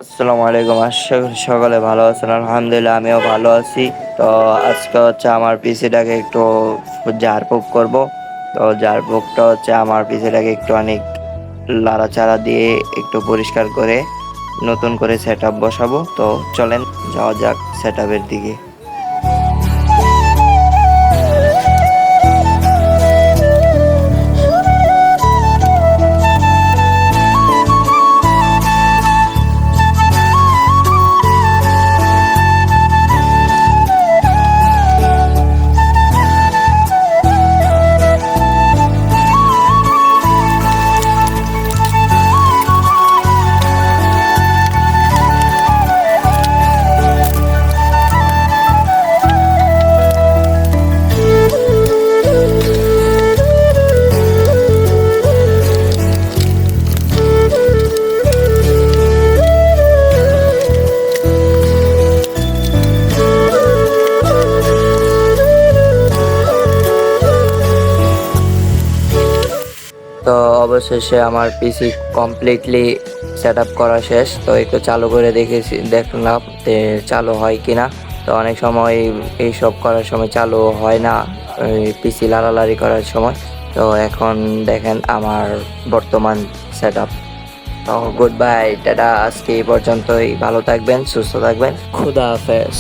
আসসালামু আলাইকুম। আশা করি সকলে ভালো আছেন। আলহামদুলিল্লাহ আমিও ভালো আছি। তো আজকে হচ্ছে আমার পিসিটাকে একটু ঝাড়ফুঁক করব। তো ঝাড়ফুঁকটা হচ্ছে আমার পিসিটাকে একটু অনেক লাড়াচাড়া দিয়ে একটু পরিষ্কার করে নতুন করে সেটআপ বসাবো। তো চলেন যাওয়া যাক সেটআপের দিকে। তো অবশেষে আমার পিসি কমপ্লিটলি সেট আপ করা শেষ। তো একটু চালু করে দেখলাম যে চালু হয় কিনা। তো অনেক সময় এইসব করার সময় চালু হয় না, পিসি লাড়ালাড়ি করার সময়। তো এখন দেখেন আমার বর্তমান সেট আপ। তো গুড বাই, টাটা। আজকে এই পর্যন্তই। ভালো থাকবেন, সুস্থ থাকবেন, খুদা হাফেজ।